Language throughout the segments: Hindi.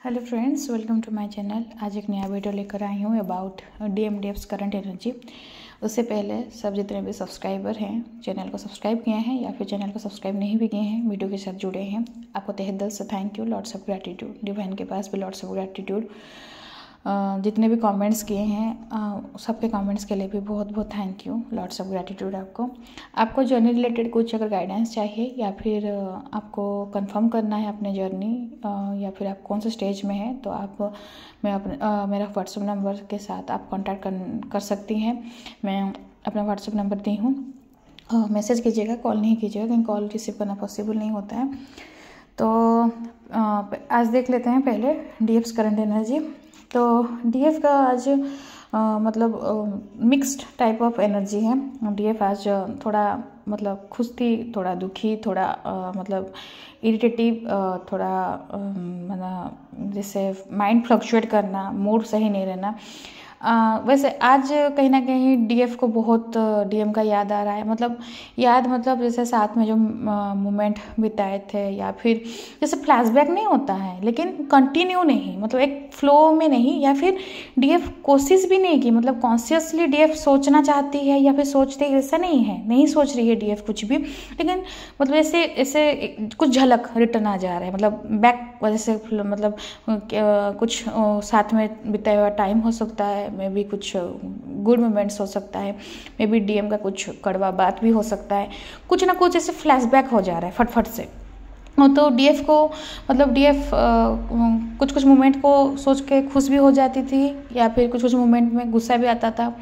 Hello friends, welcome to my channel. आज एक नया वीडियो लेकर आई हूँ अबाउट DMDF's करंट एनर्जी। उससे पहले सब जितने भी सब्सक्राइबर हैं चैनल को सब्सक्राइब किए हैं या फिर चैनल को सब्सक्राइब नहीं भी किए हैं, वीडियो के साथ जुड़े हैं, आपको तहे दिल से thank you, lots of gratitude. Divine के पास भी लॉट्स ऑफ ग्रैटिट्यूड। जितने भी कमेंट्स किए हैं सबके कमेंट्स के लिए भी बहुत बहुत thank you, lots of gratitude. आपको जर्नी रिलेटेड कुछ अगर गाइडेंस चाहिए या फिर आपको कंफर्म करना है अपने जर्नी या फिर आप कौन से स्टेज में हैं, तो आप मेरा व्हाट्सएप नंबर के साथ आप कांटेक्ट कर सकती हैं। मैं अपना व्हाट्सएप नंबर दी हूँ, मैसेज कीजिएगा, कॉल नहीं कीजिएगा क्योंकि कॉल रिसीव करना पॉसिबल नहीं होता है। तो आज देख लेते हैं पहले DF's करंट एनर्जी। तो DF का आज मिक्स्ड टाइप ऑफ एनर्जी है। DF आज थोड़ा खुश थी, थोड़ा दुखी, थोड़ा इरिटेटिव, थोड़ा जैसे माइंड फ्लक्चुएट करना, मूड सही नहीं रहना। वैसे आज कहीं ना कहीं DF को बहुत DM का याद आ रहा है। याद जैसे साथ में जो मोमेंट बिताए थे या फिर जैसे फ्लैशबैक नहीं होता है लेकिन कंटिन्यू नहीं, एक फ्लो में नहीं, या फिर DF कोशिश भी नहीं की, कॉन्शियसली DF सोचना चाहती है या फिर सोचती है, ऐसा नहीं है, नहीं सोच रही है DF कुछ भी, लेकिन ऐसे ऐसे कुछ झलक रिटर्न आ जा रहा है, बैक वजह से कुछ साथ में बिताया हुआ टाइम हो सकता है, मे बी कुछ गुड मोमेंट्स हो सकता है, मे बी DM का कुछ कड़वा बात भी हो सकता है, कुछ ना कुछ ऐसे फ्लैशबैक हो जा रहा है फटफट से। तो DF को DF कुछ कुछ मोमेंट को सोच के खुश भी हो जाती थी या फिर कुछ कुछ मोमेंट में गुस्सा भी आता था।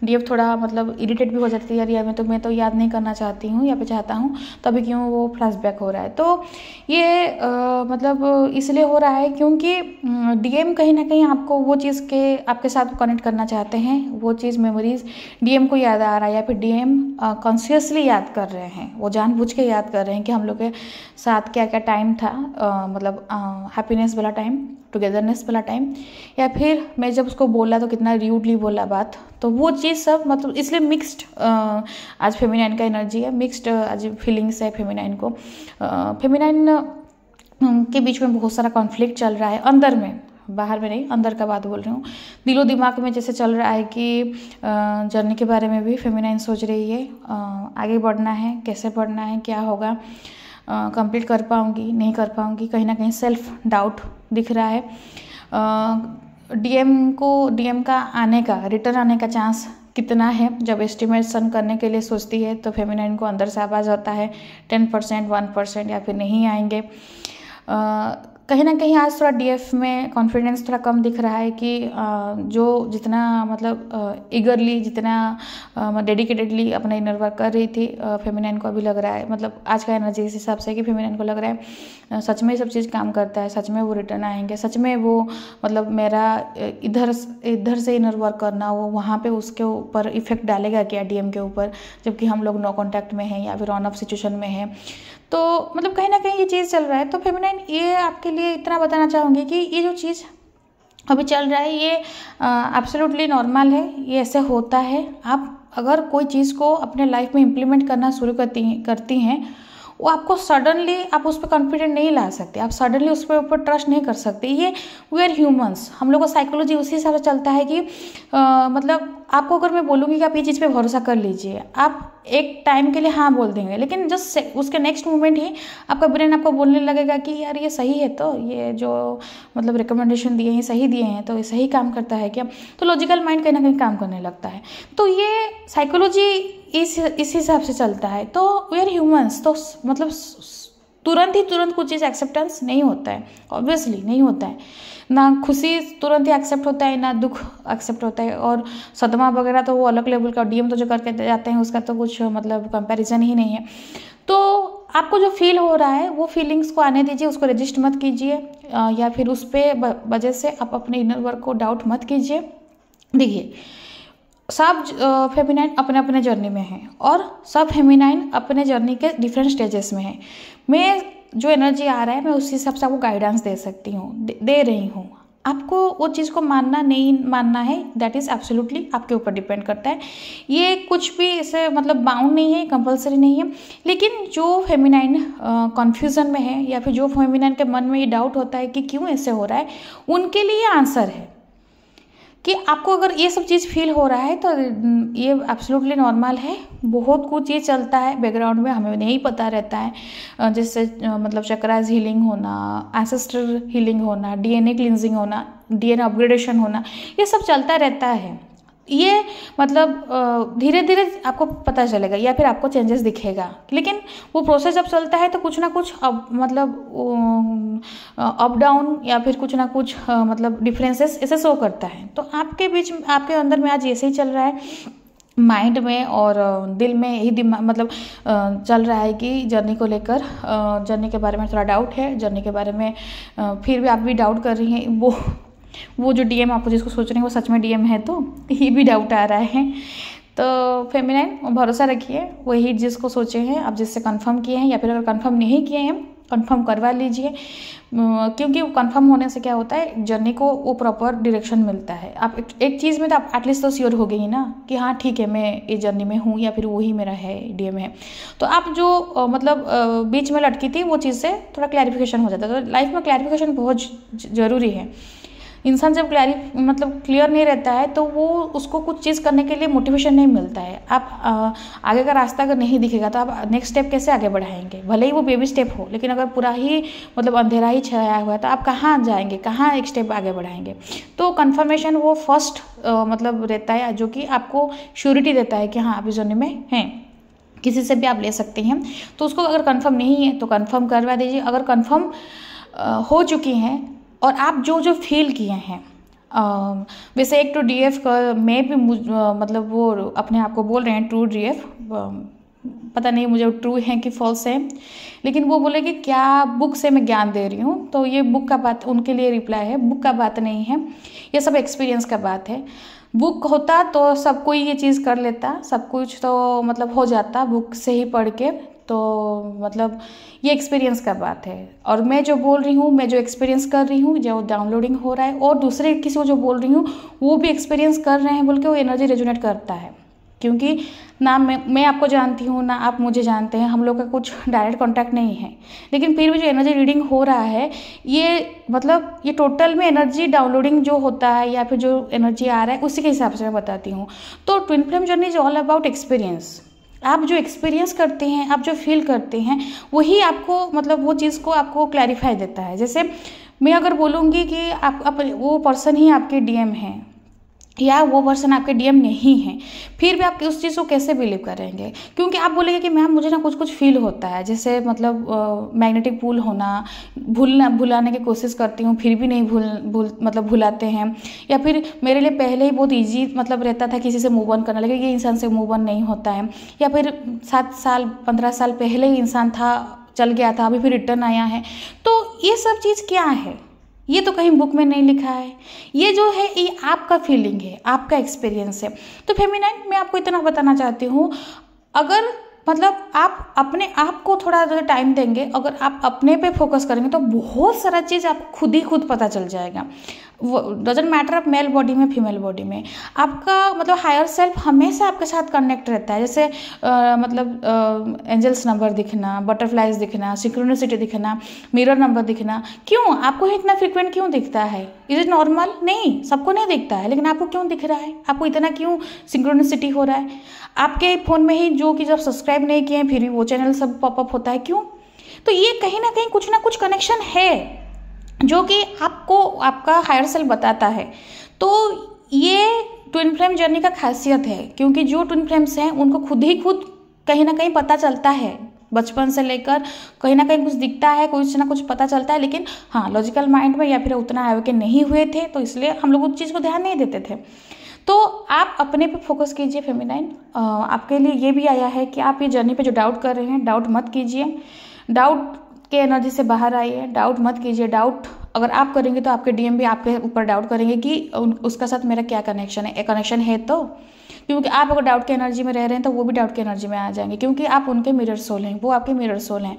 DF थोड़ा इरिटेट भी हो जाती थी, यार मैं तो याद नहीं करना चाहती हूँ या फिर चाहता हूँ, तभी क्यों वो फ्लैशबैक हो रहा है। तो ये इसलिए हो रहा है क्योंकि DM कहीं ना कहीं आपको वो चीज़ के आपके साथ कनेक्ट करना चाहते हैं, वो चीज़ मेमोरीज DM को याद आ रहा है या फिर DM कॉन्शियसली याद कर रहे हैं, वो जानबूझ के याद कर रहे हैं कि हम लोग के साथ क्या क्या टाइम था, हैप्पीनेस वाला टाइम, टुगेदरनेस वाला टाइम, या फिर मैं जब उसको बोला तो कितना र्यूडली बोला बात। तो वो चीज़ सब इसलिए मिक्स्ड आज फेमिनाइन का एनर्जी है, मिक्स्ड आज फीलिंग्स है फेमिनाइन को। फेमिनाइन के बीच में बहुत सारा कॉन्फ्लिक्ट चल रहा है अंदर में, बाहर में नहीं, अंदर का बात बोल रही हूँ। दिलो दिमाग में जैसे चल रहा है कि जर्नी के बारे में भी फेमिनाइन सोच रही है, आगे बढ़ना है, कैसे बढ़ना है, क्या होगा, कंप्लीट कर पाऊँगी नहीं कर पाऊँगी, कहीं ना कहीं सेल्फ डाउट दिख रहा है। DM का रिटर्न आने का चांस कितना है, जब एस्टिमेशन करने के लिए सोचती है तो फेमिनाइन को अंदर से आवाज़ होता है 10%, 1% या फिर नहीं आएंगे। कहीं ना कहीं आज थोड़ा DF में कॉन्फिडेंस थोड़ा कम दिख रहा है कि जो जितना ईगरली, जितना डेडिकेटेडली अपना इनर वर्क कर रही थी, फेमिनाइन को अभी लग रहा है, आज का एनर्जी इस हिसाब से कि फेमिनाइन को लग रहा है सच में सब चीज़ काम करता है, सच में वो रिटर्न आएंगे, सच में वो मेरा इधर से इनर वर्क करना वो वहाँ पे उसके ऊपर इफेक्ट डालेगा क्या DM के ऊपर, जबकि हम लोग नो कॉन्टैक्ट में हैं या फिर ऑन ऑफ सिचुएशन में हैं। तो कहीं ना कहीं ये चीज़ चल रहा है। तो फेमिनाइन ये आपके लिए इतना बताना चाहूँगी कि ये जो चीज़ अभी चल रहा है ये एब्सोल्युटली नॉर्मल है, ये ऐसे होता है। आप अगर कोई चीज़ को अपने लाइफ में इम्प्लीमेंट करना शुरू करती हैं, वो आपको सडनली आप उस पर कॉन्फिडेंट नहीं ला सकते, आप सडनली उस पर ऊपर ट्रस्ट नहीं कर सकते। ये वी आर ह्यूमंस, हम लोग का साइकोलॉजी उसी हिसाब से चलता है कि आपको अगर मैं बोलूँगी कि आप ये चीज़ पे भरोसा कर लीजिए, आप एक टाइम के लिए हाँ बोल देंगे, लेकिन जस्ट उसके नेक्स्ट मोमेंट ही आपका ब्रेन आपको बोलने लगेगा कि यार ये सही है, तो ये जो रिकमेंडेशन दिए हैं सही दिए हैं, तो ये सही काम करता है क्या। तो लॉजिकल माइंड कहीं ना कहीं काम करने लगता है। तो ये साइकोलॉजी इस हिसाब से चलता है। तो वी आर ह्यूमंस, तो तुरंत कुछ चीज़ एक्सेप्टेंस नहीं होता है, ऑब्वियसली नहीं होता है। ना खुशी तुरंत ही एक्सेप्ट होता है, ना दुख एक्सेप्ट होता है, और सदमा वगैरह तो वो अलग लेवल का, DM तो जो करके जाते हैं उसका तो कुछ कंपैरिजन ही नहीं है। तो आपको जो फील हो रहा है वो फीलिंग्स को आने दीजिए, उसको रजिस्ट मत कीजिए या फिर उस पर वजह से आप अपने इनर वर्क को डाउट मत कीजिए। देखिए, सब फेमिनाइन अपने अपने जर्नी में हैं और सब फेमिनाइन अपने जर्नी के डिफरेंट स्टेजेस में हैं। मैं जो एनर्जी आ रहा है मैं उस हिसाब से आपको गाइडेंस दे सकती हूँ, दे रही हूँ। आपको वो चीज़ को मानना नहीं मानना है, दैट इज़ एब्सोल्युटली आपके ऊपर डिपेंड करता है। ये कुछ भी ऐसे मतलब बाउंड नहीं है, कंपलसरी नहीं है। लेकिन जो फेमिनाइन कन्फ्यूज़न में है या फिर जो फेमिनाइन के मन में ये डाउट होता है कि क्यों ऐसे हो रहा है, उनके लिए आंसर है कि आपको अगर ये सब चीज़ फील हो रहा है तो ये एब्सोल्युटली नॉर्मल है। बहुत कुछ ये चलता है बैकग्राउंड में, हमें नहीं पता रहता है। जैसे मतलब चक्रास हीलिंग होना, एंसेस्ट्रल हीलिंग होना, डीएनए क्लिनजिंग होना, डीएनए अपग्रेडेशन होना, ये सब चलता रहता है। ये मतलब धीरे धीरे आपको पता चलेगा या फिर आपको चेंजेस दिखेगा, लेकिन वो प्रोसेस जब चलता है तो कुछ ना कुछ मतलब अप डाउन या फिर कुछ ना कुछ मतलब डिफरेंसेस ऐसे शो करता है। तो आपके बीच आपके अंदर में आज ऐसे ही चल रहा है, माइंड में और दिल में यही दिमाग मतलब चल रहा है कि जर्नी को लेकर, जर्नी के बारे में थोड़ा डाउट है, जर्नी के बारे में फिर भी आप भी डाउट कर रही हैं। वो जो डीएम आपको जिसको सोच रहे हैं वो सच में डीएम है, तो ये भी डाउट आ रहा है। तो फेमिनाइन भरोसा रखिए, वही जिसको सोचे हैं आप, जिससे कंफर्म किए हैं, या फिर अगर कंफर्म नहीं किए हैं कंफर्म करवा लीजिए, क्योंकि कंफर्म होने से क्या होता है, जर्नी को वो प्रॉपर डायरेक्शन मिलता है। आप एक चीज़ में तो आप एटलीस्ट तो श्योर हो गई ना कि हाँ ठीक है मैं ये जर्नी में हूँ या फिर वही मेरा है डीएम है। तो आप जो मतलब बीच में लटकी थी वो चीज़ से थोड़ा क्लैरिफिकेशन हो जाता है। तो लाइफ में क्लैरिफिकेशन बहुत ज़रूरी है। इंसान जब क्लियर नहीं रहता है तो वो उसको कुछ चीज़ करने के लिए मोटिवेशन नहीं मिलता है। आप आगे का रास्ता अगर नहीं दिखेगा तो आप नेक्स्ट स्टेप कैसे आगे बढ़ाएंगे, भले ही वो बेबी स्टेप हो, लेकिन अगर पूरा ही मतलब अंधेरा ही छाया हुआ है तो आप कहाँ जाएंगे, कहाँ एक स्टेप आगे बढ़ाएंगे। तो कन्फर्मेशन वो फर्स्ट मतलब रहता है जो कि आपको श्योरिटी देता है कि हाँ आप इस जर्नी में हैं। किसी से भी आप ले सकते हैं, तो उसको अगर कन्फर्म नहीं है तो कन्फर्म करवा दीजिए। अगर कन्फर्म हो चुकी हैं और आप जो जो फील किए हैं, वैसे एक तो डीएफ में भी मतलब वो अपने आप को बोल रहे हैं ट्रू डीएफ, पता नहीं मुझे ट्रू है कि फॉल्स है, लेकिन वो बोले कि क्या बुक से मैं ज्ञान दे रही हूँ, तो ये बुक का बात उनके लिए रिप्लाई है, बुक का बात नहीं है, ये सब एक्सपीरियंस का बात है। बुक होता तो सब कोई ये चीज़ कर लेता, सब कुछ तो मतलब हो जाता बुक से ही पढ़ के, तो मतलब ये एक्सपीरियंस का बात है। और मैं जो बोल रही हूँ, मैं जो एक्सपीरियंस कर रही हूँ, जो डाउनलोडिंग हो रहा है, और दूसरे किसी को जो बोल रही हूँ वो भी एक्सपीरियंस कर रहे हैं बोल के वो एनर्जी रेजोनेट करता है। क्योंकि ना मैं आपको जानती हूँ ना आप मुझे जानते हैं, हम लोग का कुछ डायरेक्ट कांटेक्ट नहीं है, लेकिन फिर भी जो एनर्जी रीडिंग हो रहा है ये मतलब ये टोटल में एनर्जी डाउनलोडिंग जो होता है या फिर जो एनर्जी आ रहा है उसी के हिसाब से मैं बताती हूँ। तो twin flame journey is all about experience. आप जो एक्सपीरियंस करते हैं, आप जो फील करते हैं, वही आपको मतलब वो चीज़ को आपको क्लैरिफाई देता है। जैसे मैं अगर बोलूँगी कि आप वो पर्सन ही आपके डीएम है या वो पर्सन आपके डीएम नहीं है, फिर भी आप उस चीज़ को कैसे बिलीव करेंगे? क्योंकि आप बोलेंगे कि मैम मुझे ना कुछ कुछ फील होता है, जैसे मतलब मैग्नेटिक पुल होना, भुलाने की कोशिश करती हूँ फिर भी नहीं भुलाते हैं, या फिर मेरे लिए पहले ही बहुत ईजी मतलब रहता था किसी से मूव ऑन करना, लेकिन ये इंसान से मूव ऑन नहीं होता है, या फिर 7 साल 15 साल पहले ही इंसान था चल गया था अभी फिर रिटर्न आया है। तो ये सब चीज़ क्या है, ये तो कहीं बुक में नहीं लिखा है, ये जो है ये आपका फीलिंग है, आपका एक्सपीरियंस है। तो फेमिनाइन मैं आपको इतना बताना चाहती हूँ, अगर मतलब आप अपने आप को थोड़ा टाइम देंगे, अगर आप अपने पे फोकस करेंगे तो बहुत सारा चीज़ आपको खुद ही पता चल जाएगा। वो डजेंट मैटर आप मेल बॉडी में फीमेल बॉडी में, आपका मतलब हायर सेल्फ हमेशा आपके साथ कनेक्ट रहता है। जैसे मतलब एंजल्स नंबर दिखना, बटरफ्लाइज दिखना, सिंक्रोनिसिटी दिखना, मिरर नंबर दिखना, क्यों आपको इतना फ्रिक्वेंट क्यों दिखता है? Is it normal? नहीं, सबको नहीं दिखता है, लेकिन आपको क्यों दिख रहा है? आपको इतना क्यों सिंक्रोनिसिटी हो रहा है? आपके फ़ोन में ही जो कि जब सब्सक्राइब नहीं किए फिर भी वो चैनल सब पॉपअप होता है, क्यों? तो ये कहीं ना कुछ कनेक्शन है जो कि आपको आपका हायर सेल्फ बताता है। तो ये ट्विन फ्लेम जर्नी का खासियत है, क्योंकि जो ट्विन फ्लेम्स हैं उनको खुद कहीं ना कहीं पता चलता है, बचपन से लेकर कहीं ना कहीं कुछ दिखता है, कुछ ना कुछ पता चलता है, लेकिन हाँ लॉजिकल माइंड में या फिर उतना आगे नहीं हुए थे तो इसलिए हम लोग उस चीज़ को ध्यान नहीं देते थे। तो आप अपने पे फोकस कीजिए फेमिनाइन। आपके लिए ये भी आया है कि आप ये जर्नी पे जो डाउट कर रहे हैं, डाउट मत कीजिए, डाउट के एनर्जी से बाहर आइए, डाउट मत कीजिए। डाउट अगर आप करेंगे तो आपके डीएम भी आपके ऊपर डाउट करेंगे कि उसका साथ मेरा क्या कनेक्शन है, एक कनेक्शन है तो, क्योंकि आप अगर डाउट की एनर्जी में रह रहे हैं तो वो भी डाउट की एनर्जी में आ जाएंगे, क्योंकि आप उनके मिरर सोल हैं, वो आपके मिरर सोल हैं।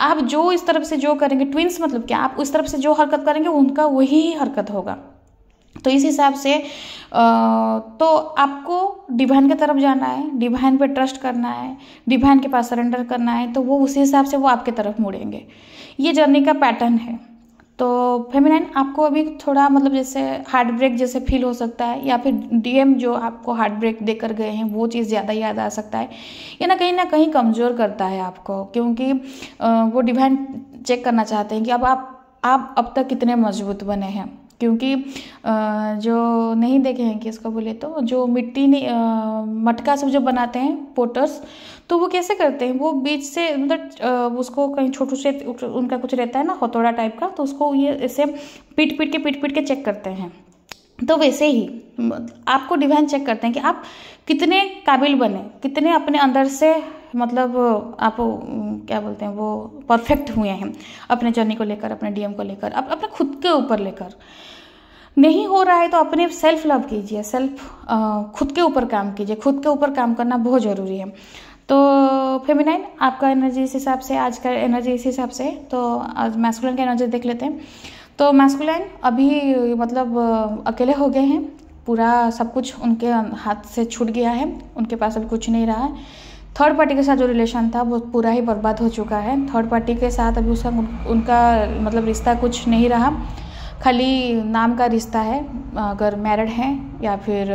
आप जो इस तरफ से जो करेंगे, ट्विंस मतलब क्या, आप उस तरफ से जो हरकत करेंगे उनका वही हरकत होगा। तो इस हिसाब से तो आपको डिवाइन की तरफ जाना है, डिवाइन पे ट्रस्ट करना है, डिवाइन के पास सरेंडर करना है, तो वो उसी हिसाब से वो आपके तरफ मुड़ेंगे। ये जर्नी का पैटर्न है। तो फेमिनाइन आपको अभी थोड़ा मतलब जैसे हार्ट ब्रेक जैसे फील हो सकता है, या फिर डीएम जो आपको हार्ट ब्रेक देकर गए हैं वो चीज़ ज़्यादा याद आ सकता है, या ना कहीं कमज़ोर करता है आपको, क्योंकि वो डिवाइन चेक करना चाहते हैं कि अब आप अब तक कितने मजबूत बने हैं। क्योंकि जो नहीं देखे हैं कि इसको बोले तो जो मिट्टी मटका सब जो बनाते हैं पोटर्स, तो वो कैसे करते हैं, वो बीच से मतलब उसको कहीं छोटू से उनका कुछ रहता है ना हथौड़ा टाइप का, तो उसको ये ऐसे पीट पीट के चेक करते हैं। तो वैसे ही आपको डिवाइन चेक करते हैं कि आप कितने काबिल बने, कितने अपने अंदर से मतलब आप क्या बोलते हैं वो परफेक्ट हुए हैं अपने जर्नी को लेकर, अपने डीएम को लेकर, अपने खुद के ऊपर लेकर। नहीं हो रहा है तो अपने सेल्फ लव कीजिए, खुद के ऊपर काम कीजिए, खुद के ऊपर काम करना बहुत ज़रूरी है। तो फेमिनाइन आपका एनर्जी इस हिसाब से, आज का एनर्जी इस हिसाब से। तो आज मैस्कुलिन का एनर्जी देख लेते हैं। तो मैस्कुलिन अभी मतलब अकेले हो गए हैं, पूरा सब कुछ उनके हाथ से छूट गया है, उनके पास अभी कुछ नहीं रहा है। थर्ड पार्टी के साथ जो रिलेशन था वो पूरा ही बर्बाद हो चुका है। थर्ड पार्टी के साथ अभी उनका मतलब रिश्ता कुछ नहीं रहा, खाली नाम का रिश्ता है। अगर मैरिड हैं या फिर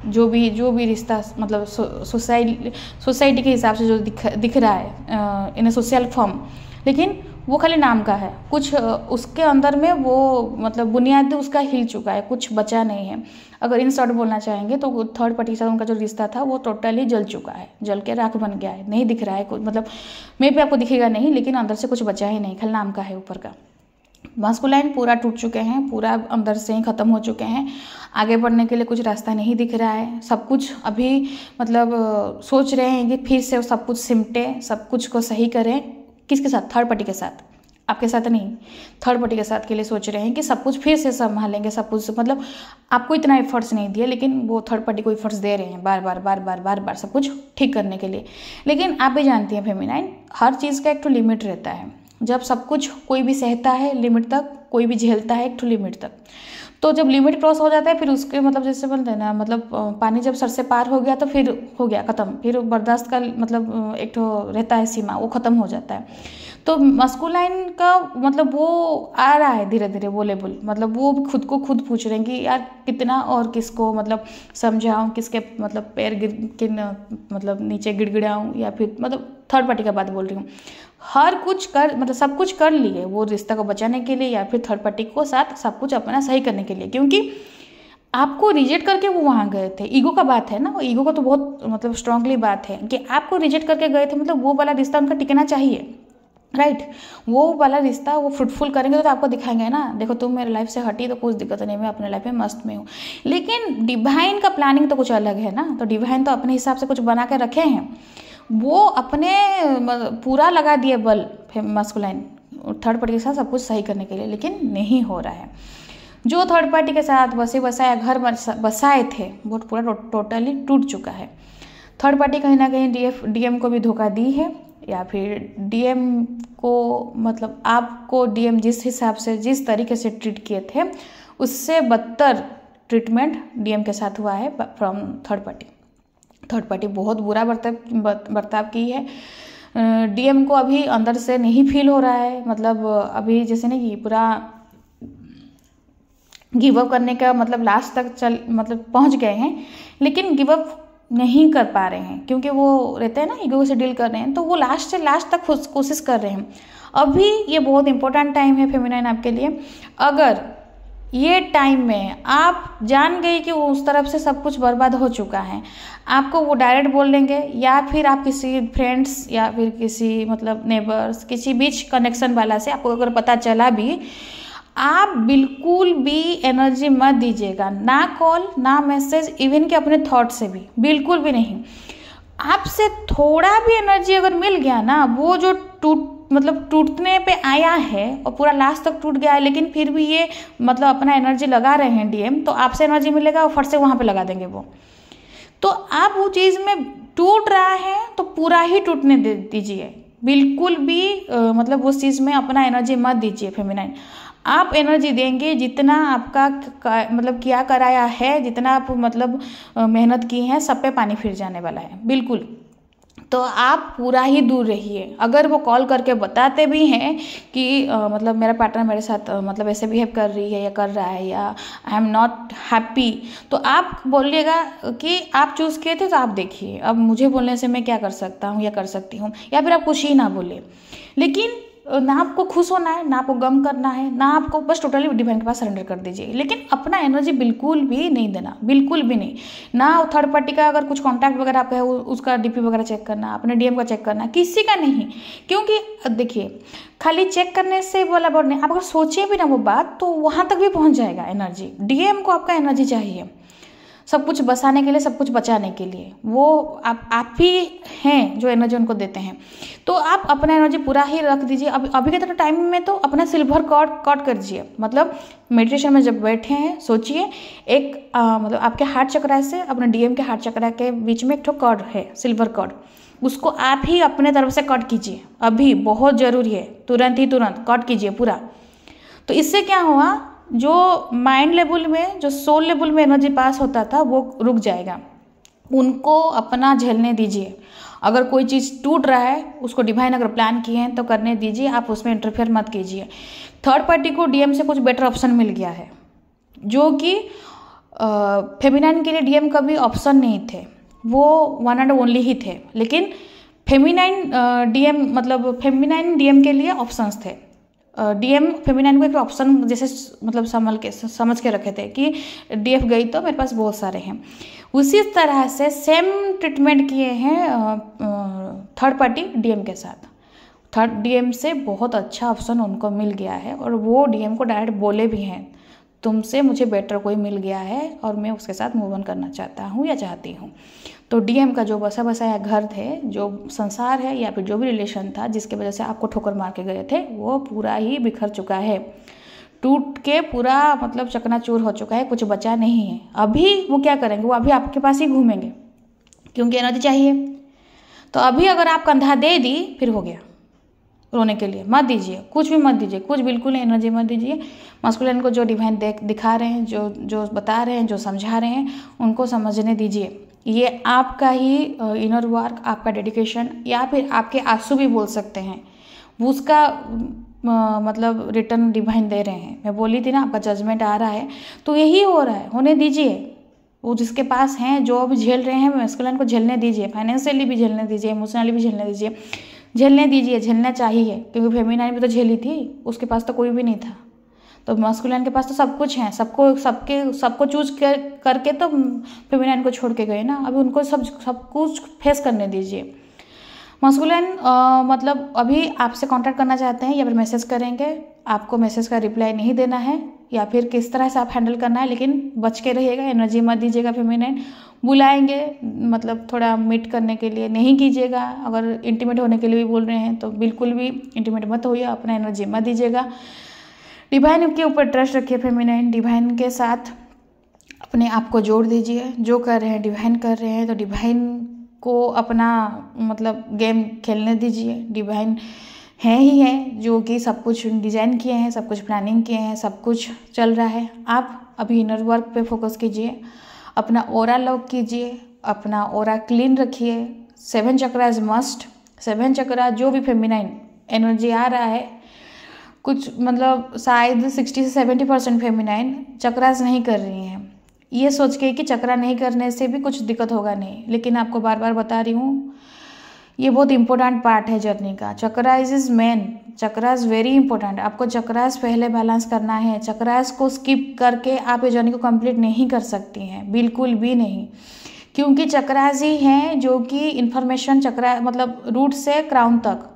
जो भी रिश्ता मतलब सोसाइटी के हिसाब से जो दिख रहा है इन सोशल फॉर्म, लेकिन वो खाली नाम का है, कुछ उसके अंदर में वो मतलब बुनियादी उसका हिल चुका है, कुछ बचा नहीं है। अगर इन शॉर्ट बोलना चाहेंगे तो थर्ड पार्टी के साथ उनका जो रिश्ता था वो टोटली जल चुका है, जल के राख बन गया है, नहीं दिख रहा है कुछ, मतलब मे भी आपको दिखेगा नहीं, लेकिन अंदर से कुछ बचा ही नहीं, खाली नाम का है ऊपर का। मास्कुलाइन पूरा टूट चुके हैं, पूरा अंदर से ही ख़त्म हो चुके हैं, आगे बढ़ने के लिए कुछ रास्ता नहीं दिख रहा है। सब कुछ अभी मतलब सोच रहे हैं कि फिर से सब कुछ सिमटे, सब कुछ को सही करें। किसके साथ? थर्ड पार्टी के साथ, आपके साथ नहीं, थर्ड पार्टी के साथ के लिए सोच रहे हैं कि सब कुछ फिर से संभालेंगे, सब कुछ मतलब आपको इतना एफर्ट्स नहीं दिए, लेकिन वो थर्ड पार्टी को एफर्ट्स दे रहे हैं बार बार सब कुछ ठीक करने के लिए। लेकिन आप भी जानती हैं फेमिनाइन, हर चीज़ का एक तो लिमिट रहता है। जब सब कुछ कोई भी सहता है लिमिट तक, कोई भी झेलता है एक तो लिमिट तक, तो जब लिमिट क्रॉस हो जाता है फिर उसके मतलब जैसे बोलते हैं ना, मतलब पानी जब सर से पार हो गया तो फिर हो गया ख़त्म, फिर बर्दाश्त का मतलब एक तो रहता है सीमा, वो ख़त्म हो जाता है। तो मास्कुलाइन का मतलब वो आ रहा है धीरे धीरे वो लेवल, मतलब वो खुद को खुद पूछ रहे हैं कि यार कितना और किसको मतलब समझाऊं, किसके मतलब पैर मतलब नीचे गिड़गिड़ाऊं, या फिर मतलब थर्ड पार्टी का बात बोल रही हूँ। हर कुछ कर मतलब सब कुछ कर लिए वो रिश्ता को बचाने के लिए, या फिर थर्ड पार्टी को साथ सब कुछ अपना सही करने के लिए, क्योंकि आपको रिजेक्ट करके वो वहाँ गए थे। ईगो का बात है ना, वो ईगो का तो बहुत मतलब स्ट्रांगली बात है कि आपको रिजेक्ट करके गए थे, मतलब वो वाला रिश्ता उनका टिकना चाहिए, राइट। वो वाला रिश्ता वो फ्रूटफुल करेंगे तो आपको दिखाएंगे ना, देखो तुम मेरे लाइफ से हटी तो कुछ दिक्कत नहीं, मैं अपने लाइफ में मस्त में हूँ। लेकिन डिवाइन का प्लानिंग तो कुछ अलग है ना, तो डिवाइन तो अपने हिसाब से कुछ बना के रखे हैं, वो अपने पूरा लगा दिए बल मास्कुलाइन थर्ड पार्टी के साथ सब कुछ सही करने के लिए, लेकिन नहीं हो रहा है। जो थर्ड पार्टी के साथ बसाया घर बसाए थे वो पूरा टोटली टूट चुका है। थर्ड पार्टी कहीं ना कहीं डीएम को भी धोखा दी है, या फिर डीएम को मतलब आपको डीएम जिस हिसाब से जिस तरीके से ट्रीट किए थे उससे बदतर ट्रीटमेंट डीएम के साथ हुआ है from third party. Third party बहुत बुरा बर्ताव की है। डीएम को अभी अंदर से नहीं फील हो रहा है, मतलब अभी जैसे नहीं कि पूरा गिव अप करने का मतलब लास्ट तक मतलब पहुंच गए हैं, लेकिन गिव अप नहीं कर पा रहे हैं, क्योंकि वो रहते हैं ना ईगो से डील कर रहे हैं, तो वो लास्ट से लास्ट तक कोशिश कर रहे हैं। अभी ये बहुत इंपॉर्टेंट टाइम है फेमिनाइन आपके लिए। अगर ये टाइम में आप जान गए कि वो उस तरफ से सब कुछ बर्बाद हो चुका है, आपको वो डायरेक्ट बोल देंगे, या फिर आप किसी फ्रेंड्स या फिर किसी मतलब नेबर्स किसी बीच कनेक्शन वाला से आपको अगर पता चला भी, आप बिल्कुल भी एनर्जी मत दीजिएगा, ना कॉल ना मैसेज, इवन कि अपने थॉट से भी बिल्कुल भी नहीं। आपसे थोड़ा भी एनर्जी अगर मिल गया ना, वो जो टूटने पे आया है और पूरा लास्ट तक टूट गया है, लेकिन फिर भी ये मतलब अपना एनर्जी लगा रहे हैं डीएम, तो आपसे एनर्जी मिलेगा और फट से वहाँ पे लगा देंगे वो। तो आप वो चीज़ में टूट रहा है तो पूरा ही टूटने दे दीजिए, बिल्कुल भी मतलब उस चीज़ में अपना एनर्जी मत दीजिए फेमिनाइन। आप एनर्जी देंगे जितना आपका मतलब क्या कराया है, जितना आप मतलब मेहनत की है, सब पे पानी फिर जाने वाला है बिल्कुल। तो आप पूरा ही दूर रहिए। अगर वो कॉल करके बताते भी हैं कि मतलब मेरा पार्टनर मेरे साथ मतलब ऐसे बिहेव कर रही है या कर रहा है या आई एम नॉट हैप्पी, तो आप बोलिएगा कि आप चूज़ किए थे तो आप देखिए, अब मुझे बोलने से मैं क्या कर सकता हूँ या कर सकती हूँ, या फिर आप कुछ ही ना बोले। लेकिन ना आपको खुश होना है, ना आपको गम करना है, ना आपको, बस टोटली डिवाइन के पास सरेंडर कर दीजिए। लेकिन अपना एनर्जी बिल्कुल भी नहीं देना, बिल्कुल भी नहीं। ना थर्ड पार्टी का अगर कुछ कॉन्टैक्ट वगैरह आपका है उसका डीपी वगैरह चेक करना, अपने डीएम का चेक करना, किसी का नहीं। क्योंकि देखिए खाली चेक करने से बोला बोल नहीं, आप अगर सोचिए भी ना वो बात तो वहाँ तक भी पहुँच जाएगा एनर्जी। डीएम को आपका एनर्जी चाहिए सब कुछ बसाने के लिए, सब कुछ बचाने के लिए। वो आप ही हैं जो एनर्जी उनको देते हैं। तो आप अपना एनर्जी पूरा ही रख दीजिए। अभी के तरह टाइम में तो अपना सिल्वर कॉर्ड कट कर दीजिए। मतलब मेडिटेशन में जब बैठे हैं सोचिए एक मतलब आपके हार्ट चक्रा से अपने डीएम के हार्ट चक्रा के बीच में एक ठो कॉर्ड है, सिल्वर कॉर्ड, उसको आप ही अपने तरफ से कट कीजिए। अभी बहुत ज़रूरी है, तुरंत ही तुरंत कट कीजिए पूरा। तो इससे क्या हुआ, जो माइंड लेवल में, जो सोल लेवल में एनर्जी पास होता था वो रुक जाएगा। उनको अपना झेलने दीजिए। अगर कोई चीज़ टूट रहा है उसको डिवाइन अगर प्लान किए हैं तो करने दीजिए, आप उसमें इंटरफेयर मत कीजिए। थर्ड पार्टी को डीएम से कुछ बेटर ऑप्शन मिल गया है, जो कि फेमिनाइन के लिए डीएम कभी ऑप्शन नहीं थे, वो वन एंड ओनली ही थे। लेकिन फेमिनाइन डीएम मतलब फेमिनाइन डीएम के लिए ऑप्शंस थे। डीएम फेमिनाइन को एक ऑप्शन जैसे मतलब समझ के रखे थे कि डीएफ गई तो मेरे पास बहुत सारे हैं। उसी तरह से सेम ट्रीटमेंट किए हैं थर्ड पार्टी डीएम के साथ। थर्ड डीएम से बहुत अच्छा ऑप्शन उनको मिल गया है और वो डीएम को डायरेक्ट बोले भी हैं, तुमसे मुझे बेटर कोई मिल गया है और मैं उसके साथ मूव ऑन करना चाहता हूँ या चाहती हूँ। तो डीएम का जो बसा बसाया घर थे, जो संसार है या फिर जो भी रिलेशन था जिसके वजह से आपको ठोकर मार के गए थे, वो पूरा ही बिखर चुका है, टूट के पूरा मतलब चकनाचूर हो चुका है, कुछ बचा नहीं है। अभी वो क्या करेंगे, वो अभी आपके पास ही घूमेंगे क्योंकि एनर्जी चाहिए। तो अभी अगर आप कंधा दे दी फिर हो गया, रोने के लिए मत दीजिए, कुछ भी मत दीजिए, कुछ बिल्कुल एनर्जी मत दीजिए। मास्कुलिन को जो डिवाइन दिखा रहे हैं, जो बता रहे हैं, जो समझा रहे हैं, उनको समझने दीजिए। ये आपका ही इनर वर्क, आपका डेडिकेशन या फिर आपके आंसू भी बोल सकते हैं, उसका मतलब रिटर्न डिवाइन दे रहे हैं। मैं बोली थी ना आपका जजमेंट आ रहा है, तो यही हो रहा है, होने दीजिए। वो जिसके पास हैं, जो भी झेल रहे हैं, मास्कुलिन को झेलने दीजिए, फाइनेंशियली भी झेलने दीजिए, इमोशनली भी झेलने दीजिए, झेलने दीजिए, झेलना चाहिए। क्योंकि फेमिनाइन भी तो झेली थी, उसके पास तो कोई भी नहीं था। तो मास्कुलिन के पास तो सब कुछ है, सबको चूज करके तो फेमिनाइन को छोड़ के गए ना। अभी उनको सब कुछ फेस करने दीजिए। मास्कुलिन मतलब अभी आपसे कांटेक्ट करना चाहते हैं या फिर मैसेज करेंगे, आपको मैसेज का रिप्लाई नहीं देना है या फिर किस तरह से आप हैंडल करना है, लेकिन बच के रहिएगा, एनर्जी मत दीजिएगा। फेमिनाइन बुलाएंगे मतलब थोड़ा मीट करने के लिए नहीं कीजिएगा। अगर इंटीमेट होने के लिए भी बोल रहे हैं तो बिल्कुल भी इंटीमेट मत होइए, अपना एनर्जी मत दीजिएगा। डिवाइन के ऊपर ट्रस्ट रखिए। फेमिनाइन डिवाइन के साथ अपने आप को जोड़ दीजिए। जो कर रहे हैं डिवाइन कर रहे हैं तो डिवाइन को अपना मतलब गेम खेलने दीजिए। डिवाइन है ही है जो कि सब कुछ डिज़ाइन किए हैं, सब कुछ प्लानिंग किए हैं, सब कुछ चल रहा है। आप अभी इनर वर्क पे फोकस कीजिए, अपना ऑरा लॉक कीजिए, अपना ऑरा क्लीन रखिए। 7 चक्रा इज मस्ट। 7 चक्रा जो भी फेमिनाइन एनर्जी आ रहा है, कुछ मतलब शायद 60 से 70% फेमिनाइन चक्रास नहीं कर रही हैं। ये सोच के कि चक्रा नहीं करने से भी कुछ दिक्कत होगा नहीं, लेकिन आपको बार बार बता रही हूँ ये बहुत इंपॉर्टेंट पार्ट है जर्नी का। Chakras is main, chakras very important. आपको चक्रास पहले बैलेंस करना है। चक्रास को स्किप करके आप ये जर्नी को कंप्लीट नहीं कर सकती हैं, बिल्कुल भी नहीं। क्योंकि चक्रास ही हैं जो कि इन्फॉर्मेशन चक्रा मतलब रूट से क्राउन तक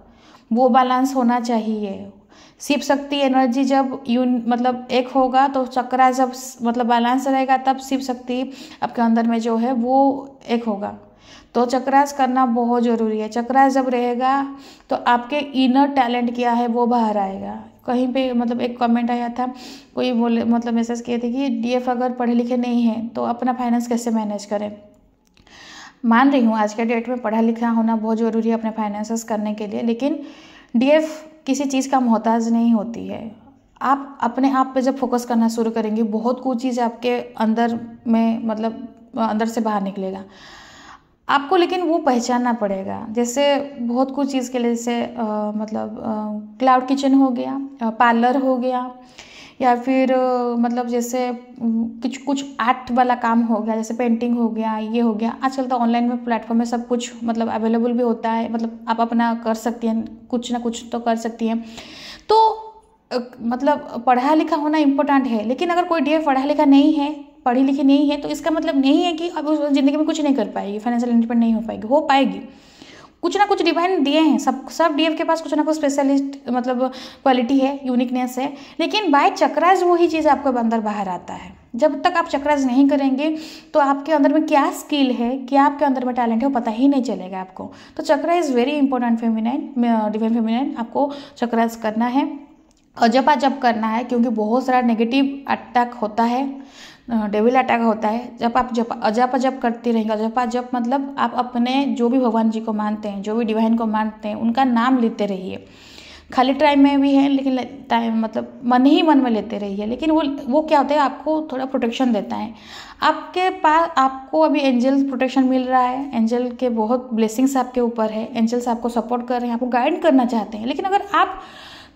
वो बैलेंस होना चाहिए। शिव शक्ति एनर्जी जब मतलब एक होगा तो चक्रा जब मतलब बैलेंस रहेगा तब शिव शक्ति आपके अंदर में जो है वो एक होगा। तो चक्रास करना बहुत ज़रूरी है। चक्रास जब रहेगा तो आपके इनर टैलेंट क्या है वो बाहर आएगा। कहीं पे मतलब एक कमेंट आया था, कोई बोले मतलब मैसेज किए थे कि डीएफ अगर पढ़े लिखे नहीं हैं तो अपना फाइनेंस कैसे मैनेज करें। मान रही हूँ आज के डेट में पढ़ा लिखा होना बहुत ज़रूरी है अपने फाइनेंसेस करने के लिए, लेकिन डीएफ किसी चीज़ का मोहताज नहीं होती है। आप अपने आप पे जब फोकस करना शुरू करेंगे, बहुत कुछ चीज़ आपके अंदर में मतलब अंदर से बाहर निकलेगा आपको, लेकिन वो पहचानना पड़ेगा। जैसे बहुत कुछ चीज़ के लिए, जैसे मतलब क्लाउड किचन हो गया, पार्लर हो गया, या फिर मतलब जैसे कुछ आर्ट वाला काम हो गया, जैसे पेंटिंग हो गया, ये हो गया। आजकल तो ऑनलाइन में प्लेटफॉर्म में सब कुछ मतलब अवेलेबल भी होता है, मतलब आप अपना कर सकती हैं, कुछ ना कुछ तो कर सकती हैं। तो मतलब पढ़ा लिखा होना इम्पोर्टेंट है, लेकिन अगर कोई डीएफ पढ़ा लिखा नहीं है, पढ़ी लिखी नहीं है, तो इसका मतलब नहीं है कि अब उस ज़िंदगी में कुछ नहीं कर पाएगी, फाइनेंशियल इंडिपेंडेंट नहीं हो पाएगी, हो पाएगी। कुछ ना कुछ डिवाइन दिए हैं, सब डीएफ के पास कुछ ना कुछ स्पेशलिस्ट मतलब क्वालिटी है, यूनिकनेस है, लेकिन बाय चक्रास वही चीज़ आपको अंदर बाहर आता है। जब तक आप चक्रास नहीं करेंगे तो आपके अंदर में क्या स्किल है, क्या आपके अंदर में टैलेंट है, वो पता ही नहीं चलेगा आपको। तो chakra is very important feminine, divine feminine आपको चक्रास करना है, अजप करना है, क्योंकि बहुत सारा नेगेटिव अटैक होता है, डेविल अटैक होता है। जब आप अजप करती रहेंगे, अजप मतलब आप अपने जो भी भगवान जी को मानते हैं, जो भी डिवाइन को मानते हैं, उनका नाम लेते रहिए। खाली टाइम में भी है, लेकिन टाइम मतलब मन ही मन में लेते रहिए, लेकिन वो क्या होता है, आपको थोड़ा प्रोटेक्शन देता है। आपके पास आपको अभी एंजल प्रोटेक्शन मिल रहा है, एंजल के बहुत ब्लेसिंग्स आपके ऊपर है, एंजल्स आपको सपोर्ट कर रहे हैं, आपको गाइड करना चाहते हैं। लेकिन अगर आप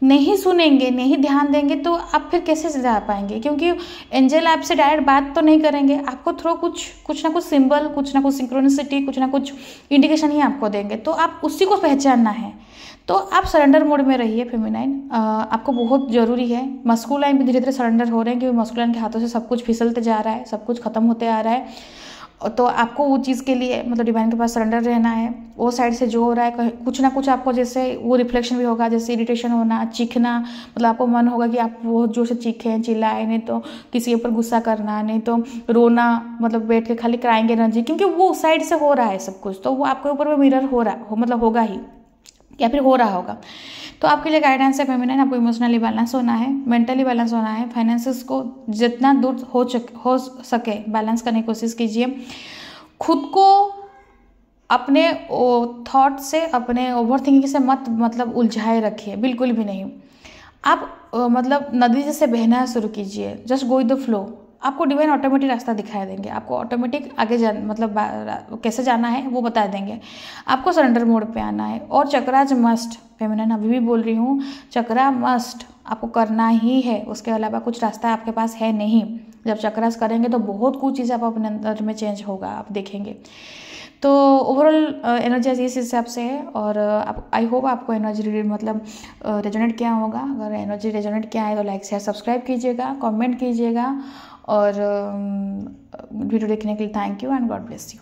नहीं सुनेंगे, नहीं ध्यान देंगे, तो आप फिर कैसे जा पाएंगे, क्योंकि एंजल आपसे डायरेक्ट बात तो नहीं करेंगे, आपको थोड़ा कुछ ना कुछ सिंबल, कुछ ना कुछ सिंक्रोनिसिटी, कुछ ना कुछ इंडिकेशन ही आपको देंगे, तो आप उसी को पहचानना है। तो आप सरेंडर मोड में रहिए फेमिनाइन, आपको बहुत ज़रूरी है। मस्कुलाइन भी धीरे धीरे सरेंडर हो रहे हैं, क्योंकि मस्कुलाइन के हाथों से सब कुछ फिसलते जा रहा है, सब कुछ खत्म होते आ रहा है। तो आपको वो चीज़ के लिए मतलब डिवाइन के पास सरेंडर रहना है। वो साइड से जो हो रहा है, कुछ ना कुछ आपको जैसे वो रिफ्लेक्शन भी होगा, जैसे इरिटेशन होना, चीखना, मतलब आपको मन होगा कि आप बहुत जोर से चीखें, चिल्लाएं, नहीं तो किसी के ऊपर गुस्सा करना, नहीं तो रोना, मतलब बैठ के खाली क्राइंग एनर्जी, क्योंकि वो उस साइड से हो रहा है सब कुछ, तो वो आपके ऊपर वो मिरर हो रहा मतलब होगा ही, या फिर हो रहा होगा। तो आपके लिए गाइडेंस है फेमिनाइन, आपको इमोशनली बैलेंस होना है, मेंटली बैलेंस होना है, फाइनेंसेस को जितना दूर हो सके बैलेंस करने की कोशिश कीजिए। खुद को अपने थॉट से, अपने ओवर थिंकिंग से मत मतलब उलझाए रखिए, बिल्कुल भी नहीं। आप मतलब नदी जैसे बहना शुरू कीजिए, just go with the flow. आपको डिवाइन ऑटोमेटिक रास्ता दिखाई देंगे, आपको ऑटोमेटिक आगे मतलब कैसे जाना है वो बता देंगे। आपको सरेंडर मोड पे आना है, और चक्राज मस्ट, फेमिनाइन अभी भी बोल रही हूँ, चक्रा मस्ट आपको करना ही है, उसके अलावा कुछ रास्ता आपके पास है नहीं। जब चक्रास करेंगे तो बहुत कुछ चीज़ आप अपने अंदर में चेंज होगा, आप देखेंगे। तो ओवरऑल एनर्जी इस हिसाब से है, और आई होप आपको एनर्जी मतलब रेजोनेट किया होगा। अगर एनर्जी रेजोनेट किया है तो लाइक शेयर सब्सक्राइब कीजिएगा, कमेंट कीजिएगा, और वीडियो देखने के लिए thank you and God bless you.